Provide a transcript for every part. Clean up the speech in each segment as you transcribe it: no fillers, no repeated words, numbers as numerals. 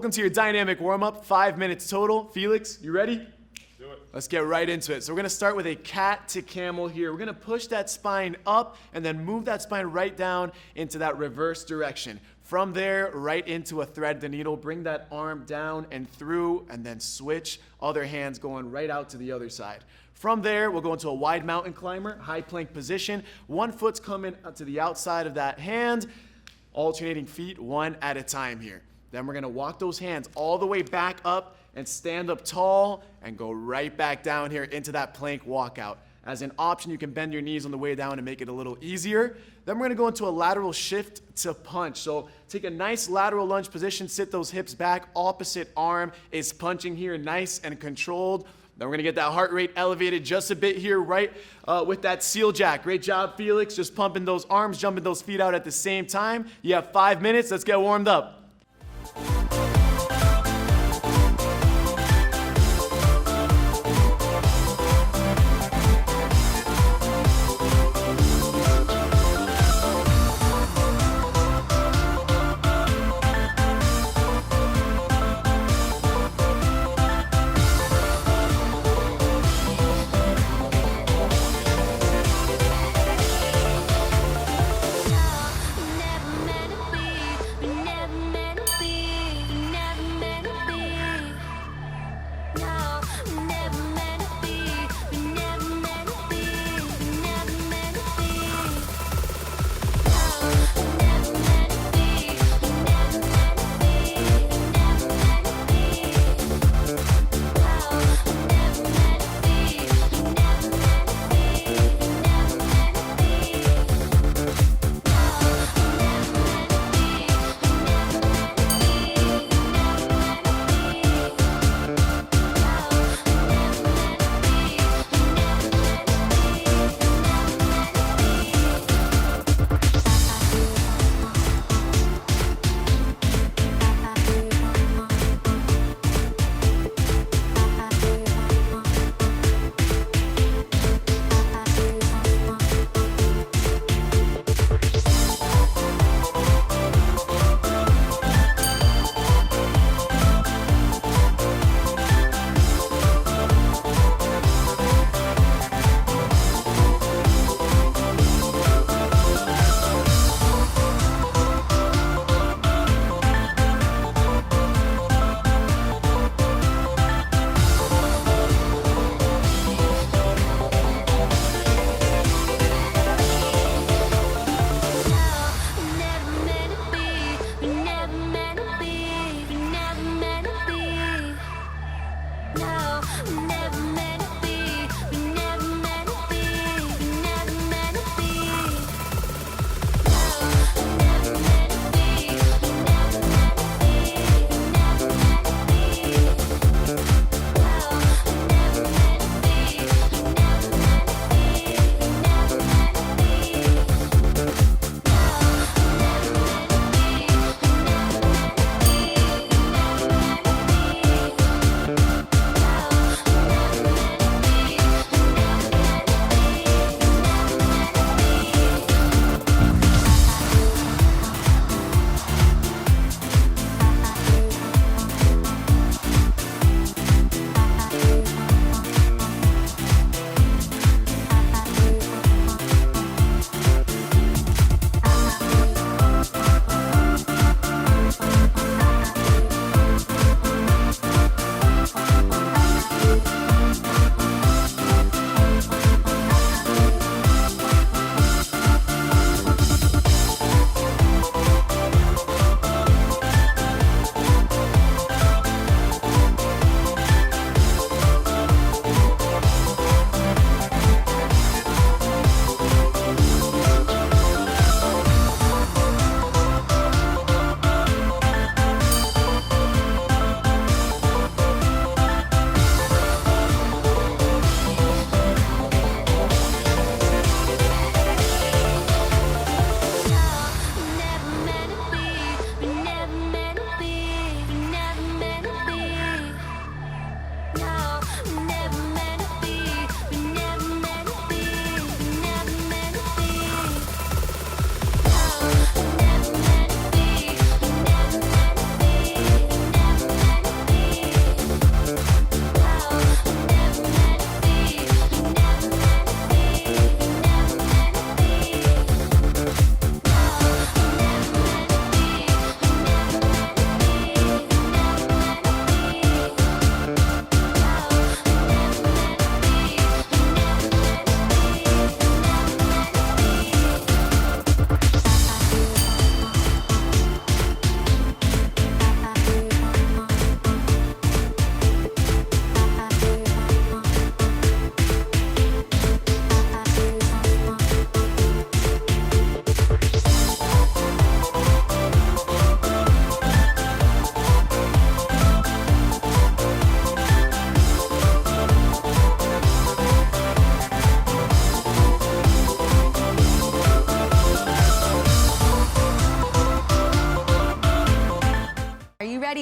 Welcome to your dynamic warm-up, 5 minutes total. Felix, you ready? Do it. Let's get right into it. So we're gonna start with a cat to camel here. We're gonna push that spine up and then move that spine right down into that reverse direction. From there, right into a thread the needle. Bring that arm down and through, and then switch. Other hands going right out to the other side. From there, we'll go into a wide mountain climber, high plank position. One foot's coming to the outside of that hand, alternating feet one at a time here. Then we're gonna walk those hands all the way back up and stand up tall and go right back down here into that plank walkout. As an option, you can bend your knees on the way down to make it a little easier. Then we're gonna go into a lateral shift to punch. So take a nice lateral lunge position, sit those hips back, opposite arm is punching here, nice and controlled. Then we're gonna get that heart rate elevated just a bit here, right with that seal jack. Great job, Felix, just pumping those arms, jumping those feet out at the same time. You have 5 minutes, let's get warmed up. Never meant to be, we never meant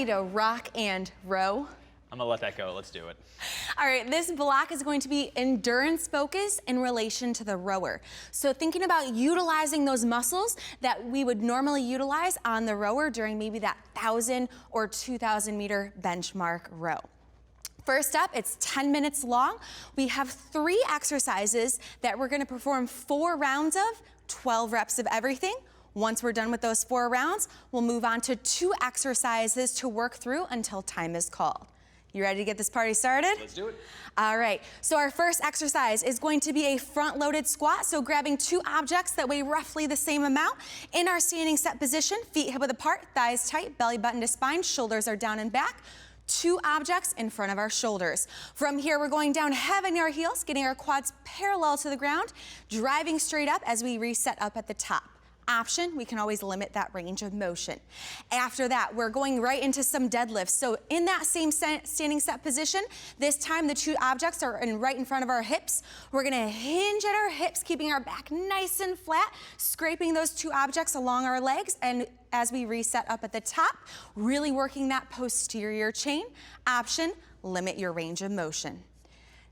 to rock and row? I'm gonna let that go. Let's do it. All right, this block is going to be endurance focus in relation to the rower. So thinking about utilizing those muscles that we would normally utilize on the rower during maybe that 1,000 or 2,000 meter benchmark row. First up, it's 10 minutes long. We have 3 exercises that we're gonna perform 4 rounds of, 12 reps of everything. Once we're done with those 4 rounds, we'll move on to 2 exercises to work through until time is called. You ready to get this party started? Let's do it. All right, so our first exercise is going to be a front-loaded squat, so grabbing 2 objects that weigh roughly the same amount in our standing set position, feet hip-width apart, thighs tight, belly button to spine, shoulders are down and back. 2 objects in front of our shoulders. From here, we're going down heavy in our heels, getting our quads parallel to the ground, driving straight up as we reset up at the top. Option, we can always limit that range of motion. After that, we're going right into some deadlifts. So in that same standing set position, this time the 2 objects are right in front of our hips. We're gonna hinge at our hips, keeping our back nice and flat, scraping those 2 objects along our legs, and as we reset up at the top, really working that posterior chain. Option, limit your range of motion.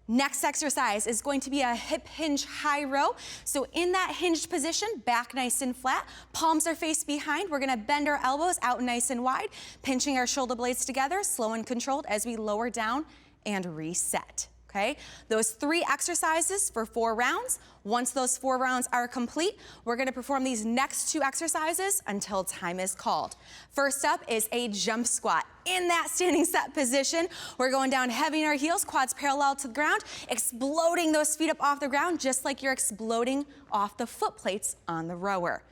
Next exercise is going to be a hip hinge high row. So in that hinged position, back nice and flat, palms are faced behind. We're gonna bend our elbows out nice and wide, pinching our shoulder blades together, slow and controlled as we lower down and reset. Okay, those 3 exercises for 4 rounds. Once those 4 rounds are complete, we're gonna perform these next 2 exercises until time is called. First up is a jump squat. In that standing set position, we're going down heavy in our heels, quads parallel to the ground, exploding those feet up off the ground, just like you're exploding off the foot plates on the rower.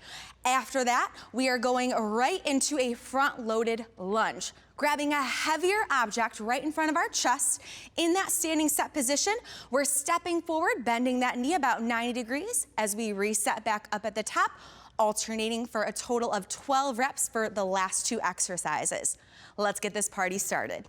After that, we are going right into a front-loaded lunge. Grabbing a heavier object right in front of our chest. In that standing set position, we're stepping forward, bending that knee about 90 degrees as we reset back up at the top, alternating for a total of 12 reps for the last 2 exercises. Let's get this party started.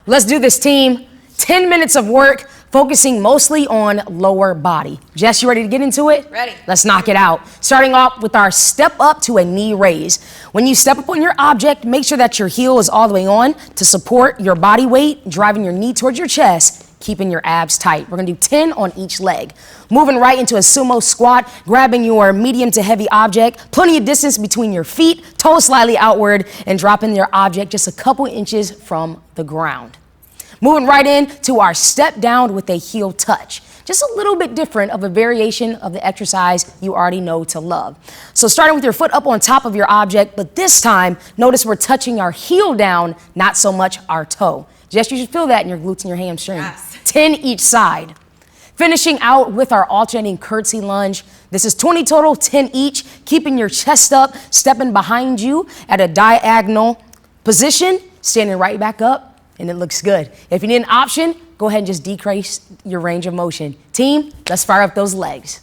Let's do this, team. 10 minutes of work, focusing mostly on lower body. Jess, you ready to get into it? Ready. Let's knock it out. Starting off with our step up to a knee raise. When you step up on your object, make sure that your heel is all the way on to support your body weight, driving your knee towards your chest, keeping your abs tight. We're gonna do 10 on each leg. Moving right into a sumo squat, grabbing your medium to heavy object, plenty of distance between your feet, toes slightly outward, and dropping your object just a couple inches from the ground. Moving right in to our step down with a heel touch. Just a little bit different of a variation of the exercise you already know to love. So starting with your foot up on top of your object, but this time, notice we're touching our heel down, not so much our toe. Jess, you should feel that in your glutes and your hamstring. Yes. 10 each side. Finishing out with our alternating curtsy lunge. This is 20 total, 10 each, keeping your chest up, stepping behind you at a diagonal position, standing right back up, and it looks good. If you need an option, go ahead and just decrease your range of motion. Team, let's fire up those legs.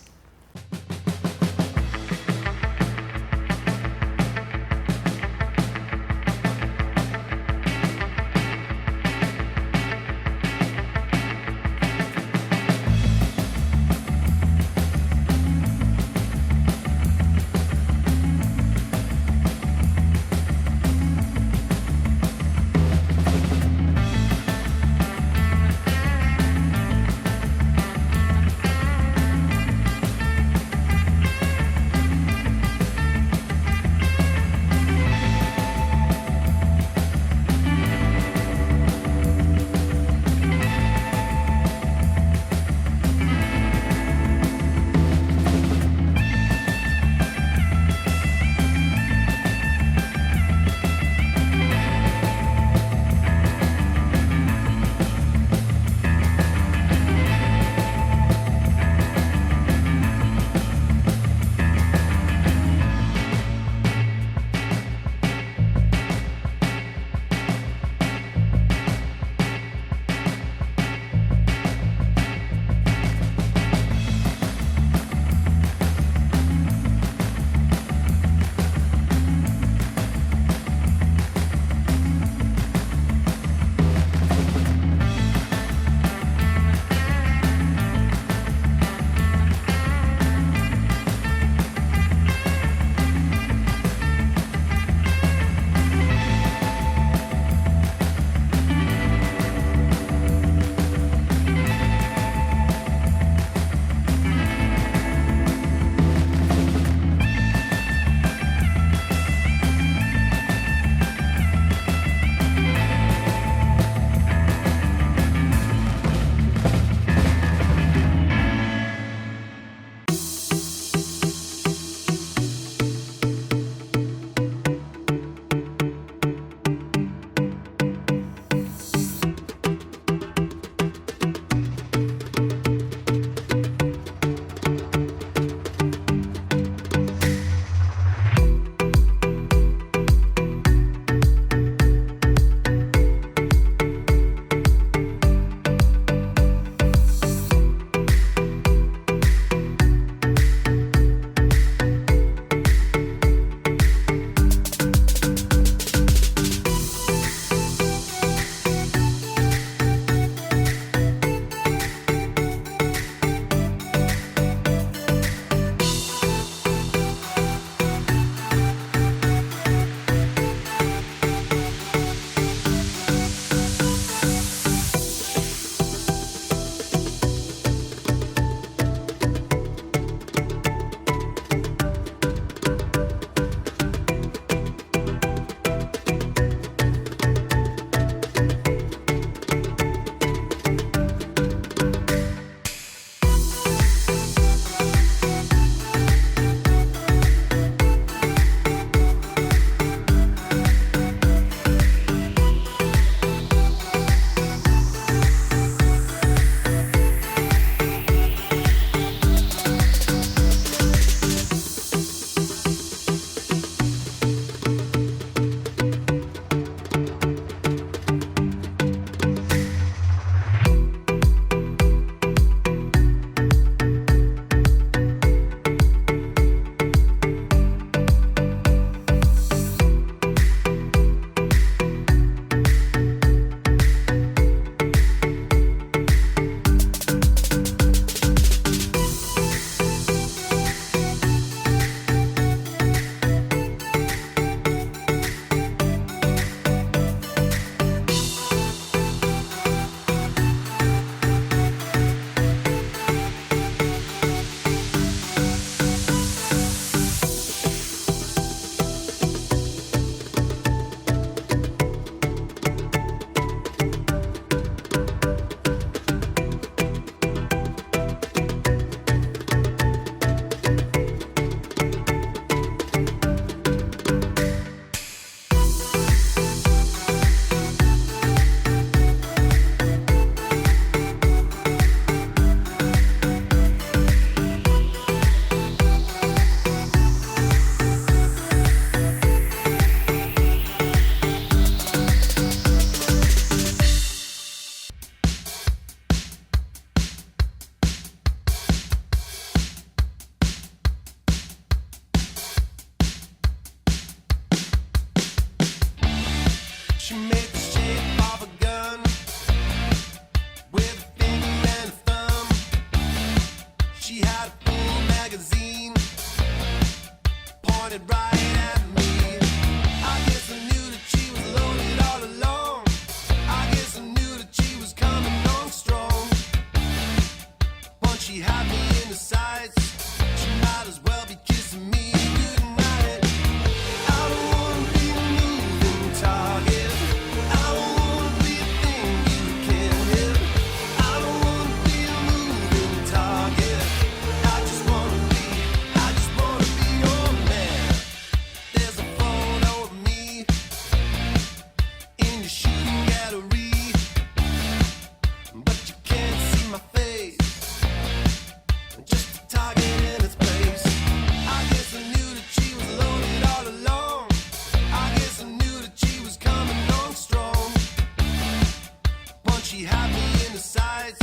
she had me in the sights.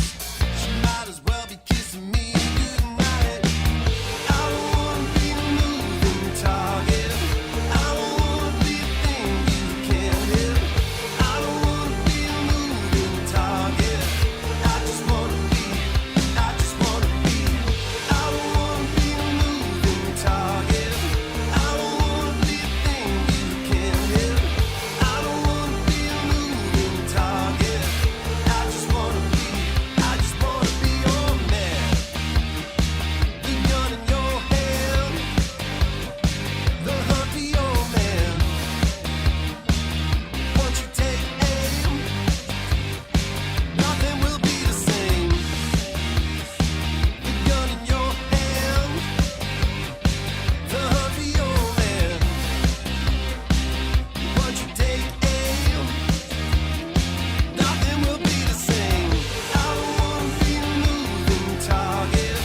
She might as well be kissing me goodnight. I don't wanna be a moving target. I don't wanna be a thing you can't hit. I don't wanna be a moving target. I just wanna be. I don't wanna be a moving target. I don't wanna be a thing you can't hit. I don't wanna be a moving target. I just wanna be your man. The gun in your hand, the hunt for your man. Once you take aim, nothing will be the same. The gun in your hand, the hunt for your man. Once you take aim, nothing will be the same. I don't wanna be a moving target.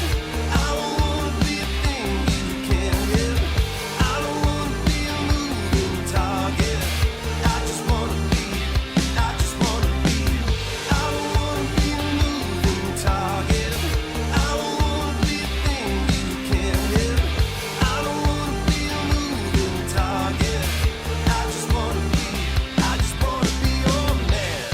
I don't wanna be a thing you can't hit. I don't wanna be a moving target. I just wanna be. I don't wanna be a moving target. I don't wanna be a thing you can't hit. I don't wanna be a moving target. I just wanna be your man.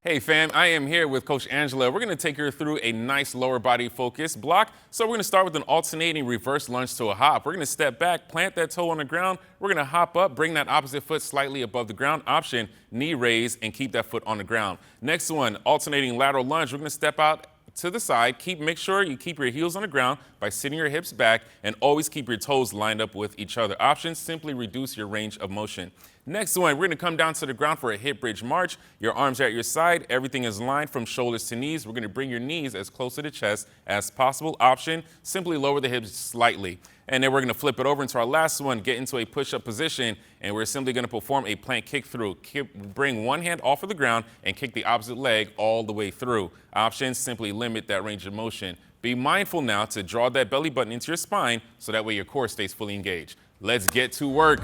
Hey fam, I am here with Coach Angela. We're going to take her through a nice lower body focus block. So we're going to start with an alternating reverse lunge to a hop. We're going to step back, plant that toe on the ground. We're going to hop up, bring that opposite foot slightly above the ground. Option, knee raise, and keep that foot on the ground. Next one, alternating lateral lunge. We're going to step out to the side. Make sure you keep your heels on the ground by sitting your hips back and always keep your toes lined up with each other. Options, simply reduce your range of motion. Next one, we're going to come down to the ground for a hip bridge march. Your arms are at your side. Everything is lined from shoulders to knees. We're going to bring your knees as close to the chest as possible. Option, simply lower the hips slightly. And then we're going to flip it over into our last one, get into a push-up position, and we're simply going to perform a plank kick through. Bring one hand off of the ground and kick the opposite leg all the way through. Option, simply limit that range of motion. Be mindful now to draw that belly button into your spine so that way your core stays fully engaged. Let's get to work.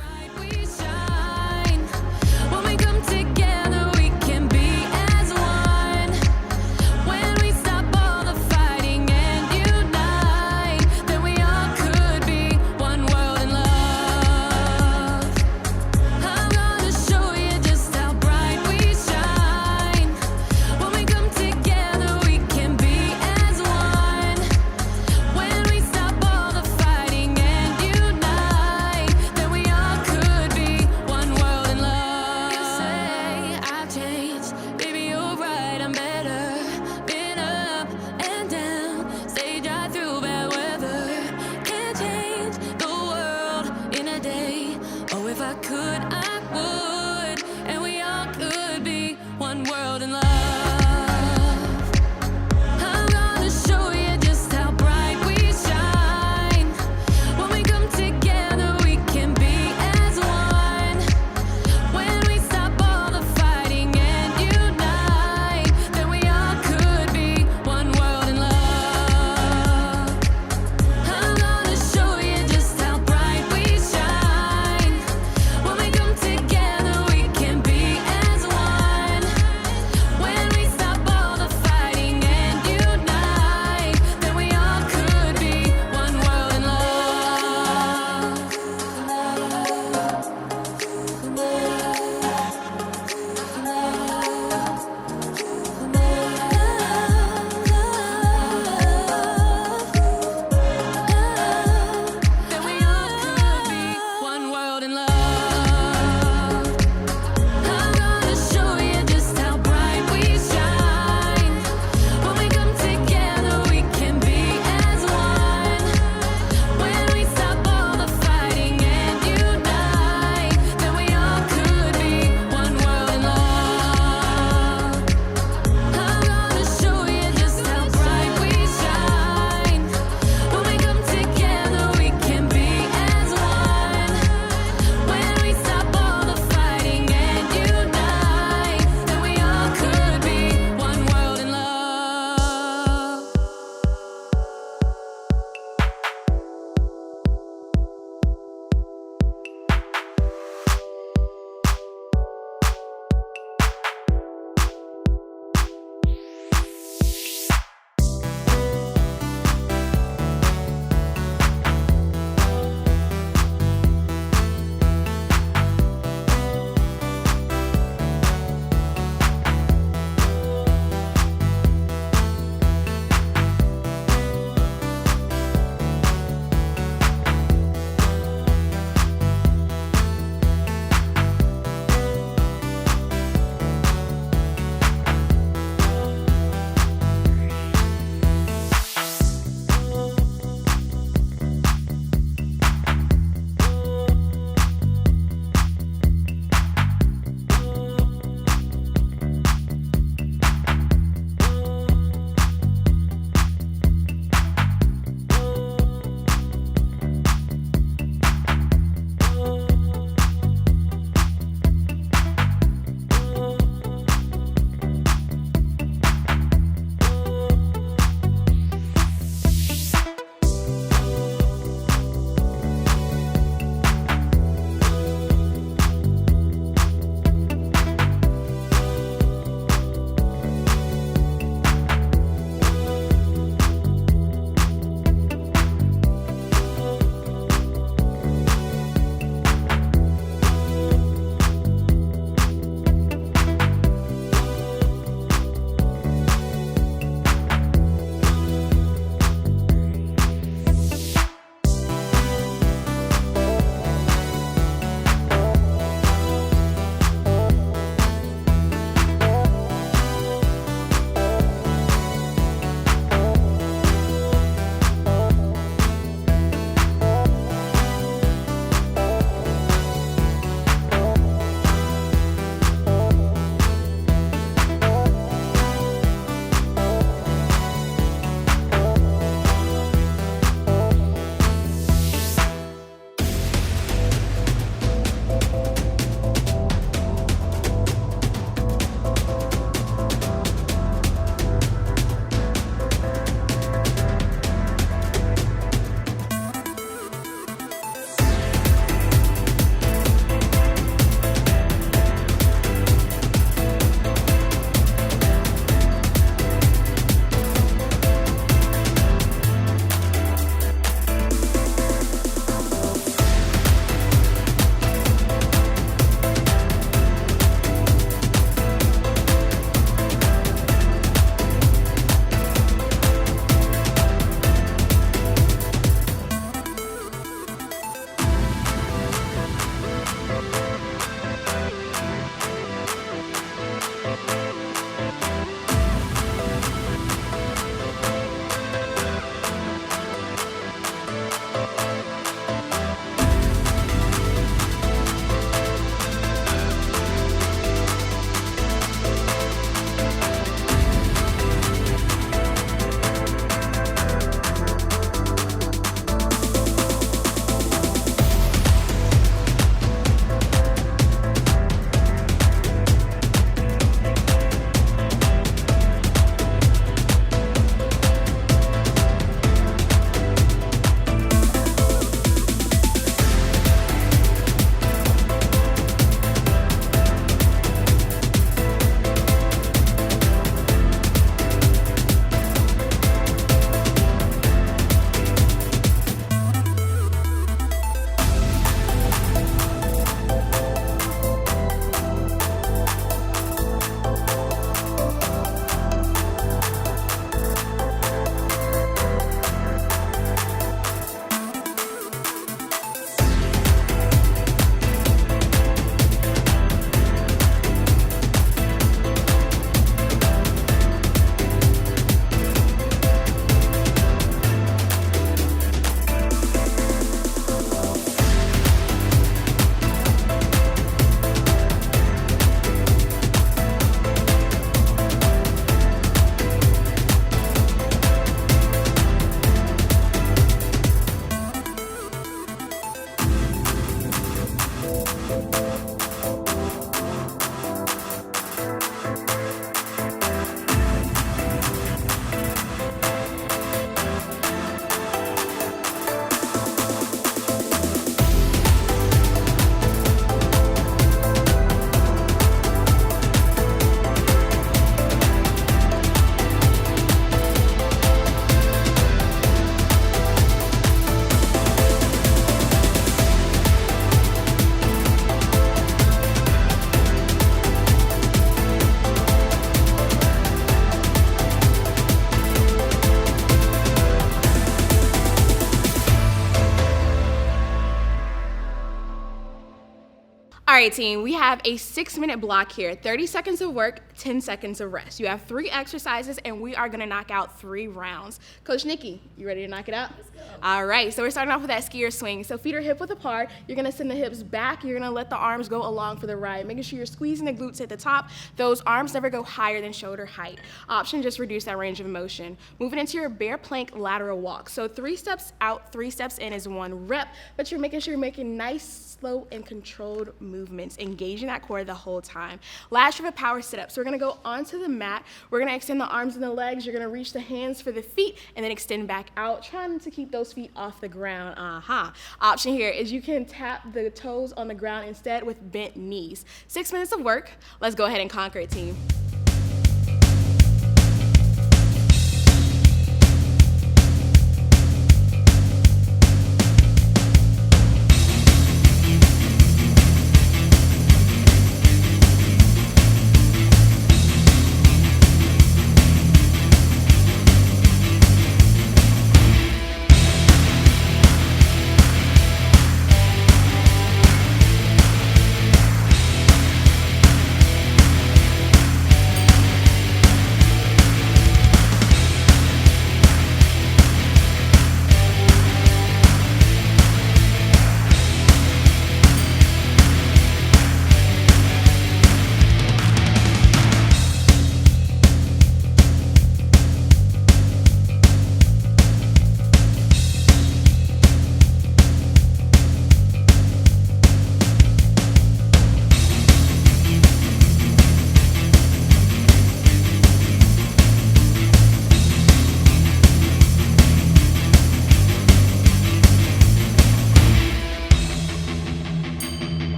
right, team, we have a 6-minute block here. 30 seconds of work, 10 seconds of rest. You have 3 exercises, and we are gonna knock out 3 rounds. Coach Nikki, you ready to knock it out? Let's go. All right, so we're starting off with that skier swing. So feet are hip width apart. You're gonna send the hips back. You're gonna let the arms go along for the ride, making sure you're squeezing the glutes at the top. Those arms never go higher than shoulder height. Option, just reduce that range of motion. Moving into your bear plank lateral walk. So 3 steps out, 3 steps in is 1 rep, but you're making sure you're making nice, slow, and controlled movements, engaging that core the whole time. Last, you have a power sit-up. So we're gonna go onto the mat. We're gonna extend the arms and the legs. You're gonna reach the hands for the feet and then extend back out, trying to keep those feet off the ground. Option here is you can tap the toes on the ground instead with bent knees. 6 minutes of work. Let's go ahead and conquer it, team.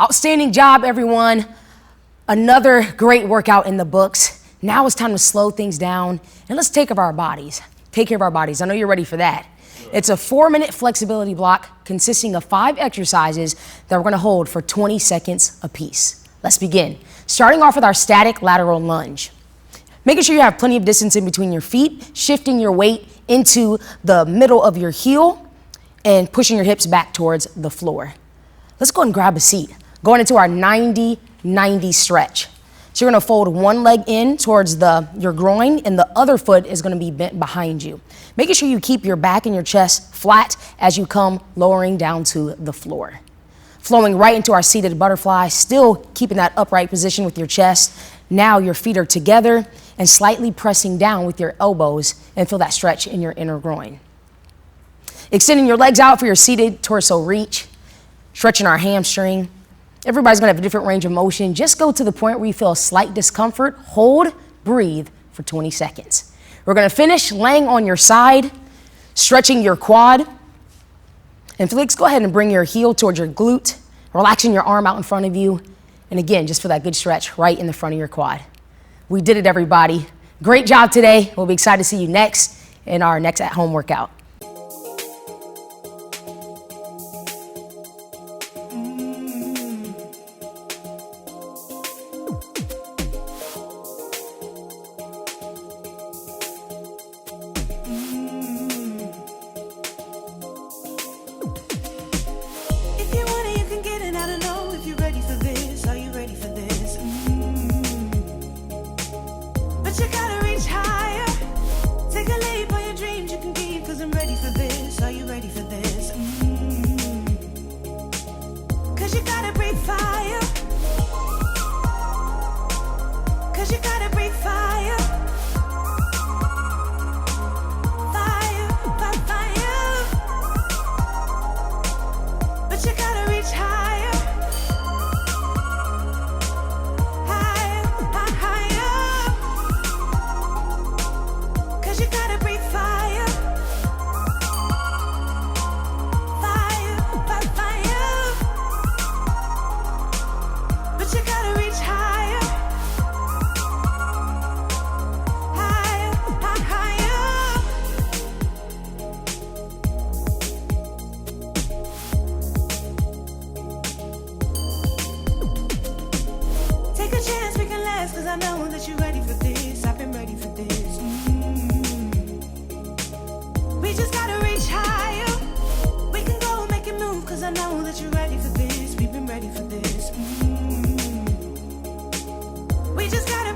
Outstanding job, everyone. Another great workout in the books. Now it's time to slow things down and let's take care of our bodies. Take care of our bodies. I know you're ready for that. It's a 4-minute flexibility block consisting of 5 exercises that we're gonna hold for 20 seconds apiece. Let's begin. Starting off with our static lateral lunge. Making sure you have plenty of distance in between your feet, shifting your weight into the middle of your heel and pushing your hips back towards the floor. Let's go ahead and grab a seat. Going into our 90-90 stretch. So you're gonna fold one leg in towards your groin and the other foot is gonna be bent behind you. Making sure you keep your back and your chest flat as you come lowering down to the floor. Flowing right into our seated butterfly, still keeping that upright position with your chest. Now your feet are together and slightly pressing down with your elbows and feel that stretch in your inner groin. Extending your legs out for your seated torso reach, stretching our hamstring. Everybody's gonna have a different range of motion. Just go to the point where you feel a slight discomfort. Hold, breathe for 20 seconds. We're gonna finish laying on your side, stretching your quad. And Felix, go ahead and bring your heel towards your glute, relaxing your arm out in front of you. And again, just for that good stretch right in the front of your quad. We did it, everybody. Great job today. We'll be excited to see you next in our next at-home workout. If you want it, you can get it. I don't know if you're ready for this. Are you ready for this? But you gotta reach higher. Take a leap on your dreams you can keep. Cause I'm ready for this. Are you ready for this? Cause you gotta breathe fire. Cause you gotta breathe fire. But you gotta reach higher, higher, higher. Cause you gotta breathe fire, fire, fire. But you gotta reach higher, higher, higher. Take a chance, we can last, cause I know that you're ready for this. I've been ready for this. We just gotta reach higher. We can go make it move, cause I know that you're ready for this. We've been ready for this. We just gotta